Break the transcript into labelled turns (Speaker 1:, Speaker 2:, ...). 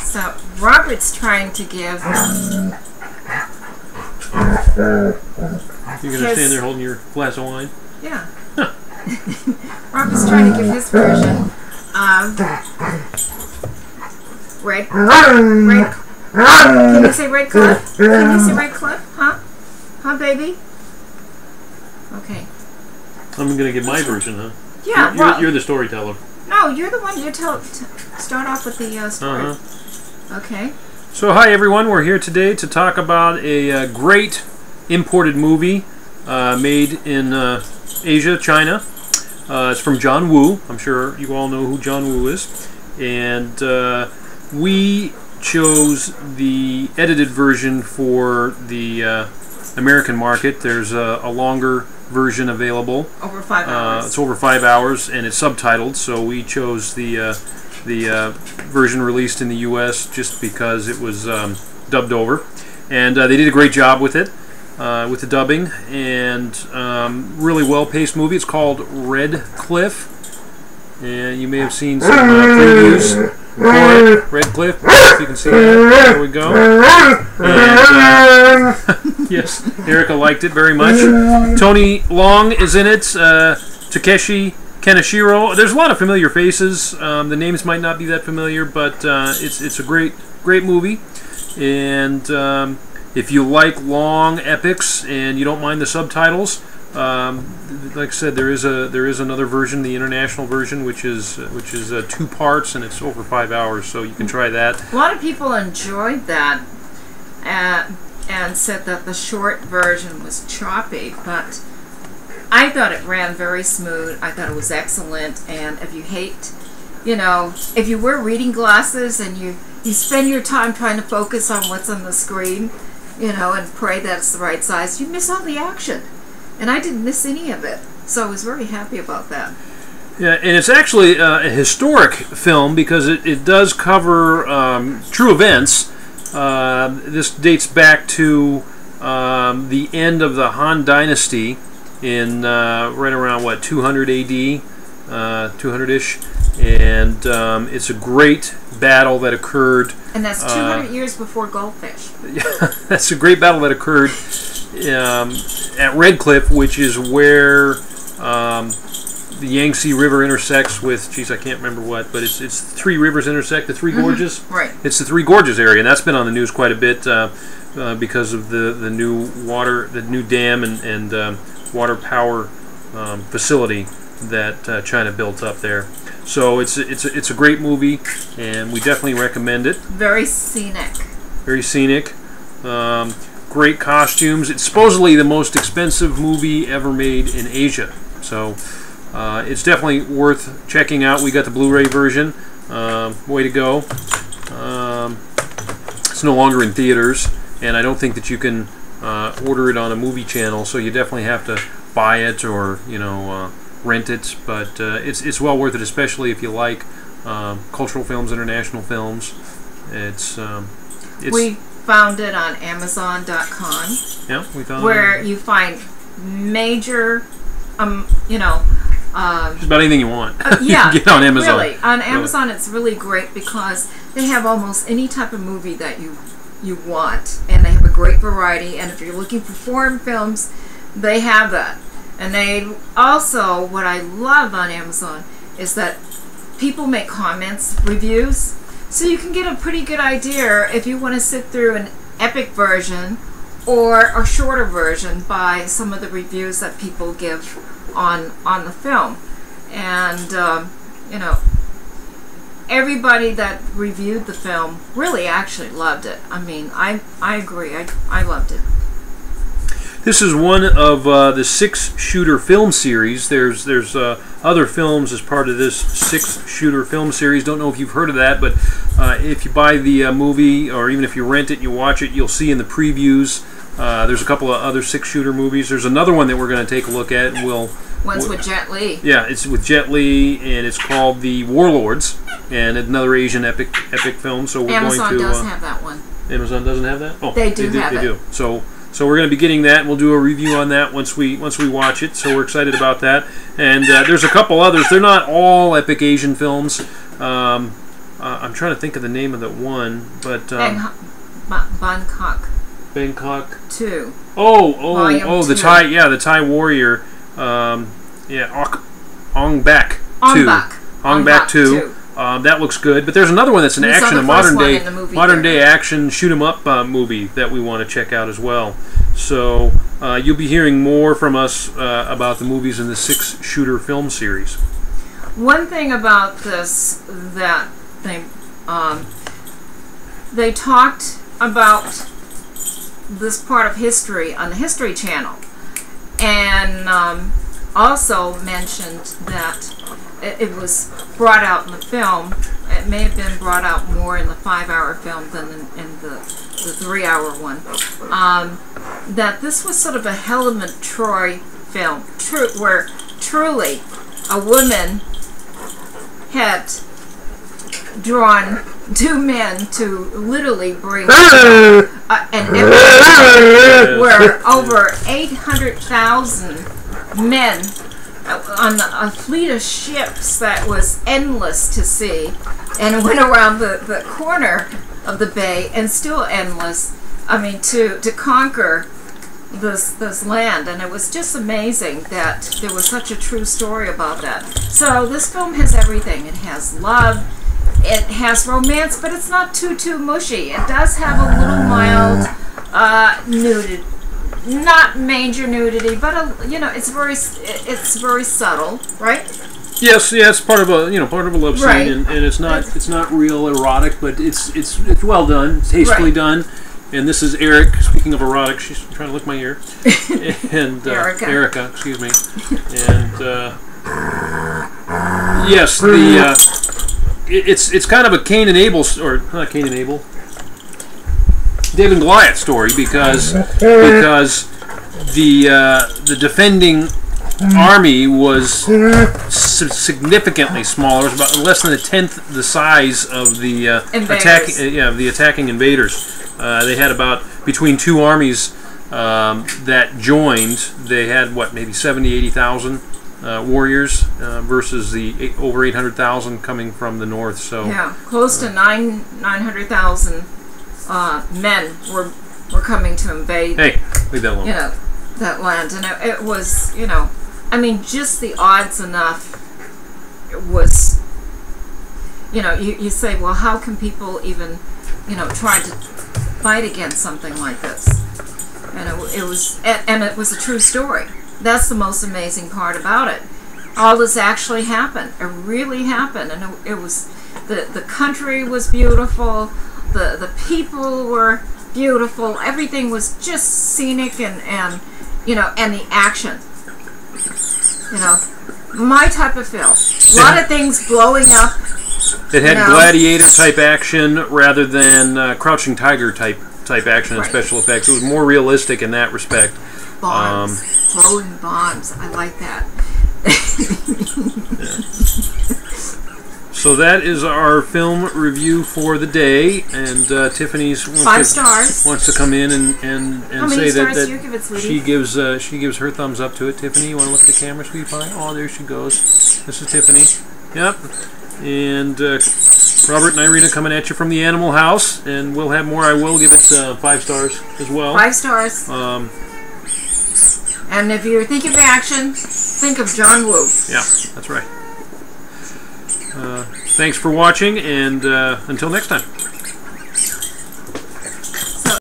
Speaker 1: So Robert's trying to give.
Speaker 2: You're gonna stand there holding your glass of wine?
Speaker 1: Yeah. Robert's trying to give his version of red. Can you say red cliff? Can you say red cliff? Huh? Huh, baby? Okay.
Speaker 2: I'm gonna give my version, huh?
Speaker 1: Yeah.
Speaker 2: You're the storyteller.
Speaker 1: No, you're the one. You start off with the story. Okay.
Speaker 2: So hi everyone, we're here today to talk about a great imported movie made in Asia, China. It's from John Woo. I'm sure you all know who John Woo is. And we chose the edited version for the American market. There's a longer version available.
Speaker 1: Over 5 hours.
Speaker 2: It's over 5 hours and it's subtitled, so we chose the version released in the U.S. just because it was dubbed over. And they did a great job with it, with the dubbing, and really well-paced movie. It's called Red Cliff, and you may have seen some previews for it. Red Cliff, if you can see that. There we go. And, yes, Erica liked it very much. Tony Long is in it. Takeshi Kaneshiro. There's a lot of familiar faces. The names might not be that familiar, but it's a great movie. And if you like long epics and you don't mind the subtitles, like I said, there is another version, the international version, which is 2 parts and it's over 5 hours, so you can try that.
Speaker 1: A lot of people enjoyed that and said that the short version was choppy, but I thought it ran very smooth. I thought it was excellent. And if you hate, if you wear reading glasses and you spend your time trying to focus on what's on the screen, and pray that it's the right size, you miss all the action. And I didn't miss any of it. So I was very happy about that.
Speaker 2: Yeah, and it's actually a historic film because it does cover true events. This dates back to the end of the Han Dynasty in right around, 200 AD, 200-ish. And it's a great battle that occurred.
Speaker 1: And that's 200 years before Goldfish.
Speaker 2: Yeah, that's a great battle that occurred at Red Cliff, which is where the Yangtze River intersects with, I can't remember what, but it's 3 rivers intersect, the 3 gorges.
Speaker 1: Right.
Speaker 2: It's the 3 Gorges area, and that's been on the news quite a bit because of the new dam and water power facility that China built up there. So it's a great movie, and we definitely recommend it.
Speaker 1: Very scenic.
Speaker 2: Very scenic. Great costumes. It's supposedly the most expensive movie ever made in Asia. So it's definitely worth checking out. We got the Blu-ray version. Way to go. It's no longer in theaters, and I don't think that you can order it on a movie channel, so you definitely have to buy it or rent it, but it's well worth it, especially if you like cultural films, international films. It's
Speaker 1: we found it on Amazon.com.
Speaker 2: Yeah, we found
Speaker 1: where you find major,
Speaker 2: just about anything you want.
Speaker 1: Yeah,
Speaker 2: you can get on Amazon.
Speaker 1: Really, on Amazon, it's really great because they have almost any type of movie that you want, and they have a great variety. And if you're looking for foreign films, they have that. And they also, what I love on Amazon is that people make comments, reviews, so you can get a pretty good idea if you want to sit through an epic version or a shorter version by some of the reviews that people give on the film. And, everybody that reviewed the film really actually loved it. I mean, I agree. I loved it.
Speaker 2: This is one of the 6-shooter film series. There's other films as part of this 6-shooter film series. Don't know if you've heard of that, but if you buy the movie, or even if you rent it, you watch it, you'll see in the previews. There's a couple of other 6-shooter movies. There's another one that we're going to take a look at.
Speaker 1: One's with Jet Li.
Speaker 2: Yeah, it's with Jet Li, and it's called The Warlords, and another Asian epic film. So we're
Speaker 1: Amazon
Speaker 2: going to.
Speaker 1: Does have that one.
Speaker 2: Amazon doesn't have that. Oh,
Speaker 1: they do have it.
Speaker 2: They do. So So we're going to be getting that. We'll do a review on that once we watch it. So we're excited about that. And there's a couple others. They're not all epic Asian films. I'm trying to think of the name of that one, but Bangkok
Speaker 1: 2.
Speaker 2: The Thai warrior. Ong Bak 2. Ong Bak 2. That looks good, but there's another one that's an action, a modern day action shoot 'em up movie that we want to check out as well. So you'll be hearing more from us about the movies in the 6-shooter film series.
Speaker 1: One thing about this that they talked about this part of history on the History Channel, and also mentioned that it was brought out in the film. It may have been brought out more in the 5-hour film than in the 3-hour one. That this was sort of a Helen of Troy film, where truly a woman had drawn 2 men to literally bring an empire where over 800,000 men on a fleet of ships that was endless to see, and it went around the corner of the bay, and still endless. I mean, to conquer this land, and it was just amazing that there was such a true story about that. So this film has everything. It has love, it has romance, but it's not too mushy. It does have a little mild nudity. Not major nudity, but it's very subtle, right?
Speaker 2: Yes, part of a love scene, right. and it's not real erotic, but it's well done, it's tastefully done. And this is Eric. Speaking of erotic, she's trying to lick my ear. And Erica, excuse me. And yes, it's kind of a Cain and Abel, or not Cain and Abel. David and Goliath story because the defending army was significantly smaller. It was about less than 1/10 the size of the attacking invaders. They had about between 2 armies that joined. They had maybe 80,000 warriors versus the over 800,000 coming from the north. So
Speaker 1: yeah, close to 900,000. Men were coming to invade.
Speaker 2: Hey, leave that alone.
Speaker 1: That land, and it was, I mean, just the odds enough. It was, you say, well, how can people even, try to fight against something like this? And it was a true story. That's the most amazing part about it. All this actually happened. It really happened, and it was the country was beautiful. The people were beautiful. Everything was just scenic and the action. My type of film. A lot of things blowing up.
Speaker 2: It had gladiator type action rather than Crouching Tiger type action and special effects. It was more realistic in that respect.
Speaker 1: Bombs, throwing bombs. I like that.
Speaker 2: So that is our film review for the day, and Tiffany's
Speaker 1: 5 stars.
Speaker 2: Wants to come in and say that
Speaker 1: do you give it,
Speaker 2: she gives her thumbs up to it. Tiffany, you want to look at the camera, sweetie pie? Oh, there she goes. This is Tiffany. Yep. And Robert and Irina coming at you from the Animal House, and we'll have more. I will give it 5 stars as well.
Speaker 1: 5 stars. And if you're thinking of action, think of John Woo.
Speaker 2: Yeah, that's right. Thanks for watching, and until next time.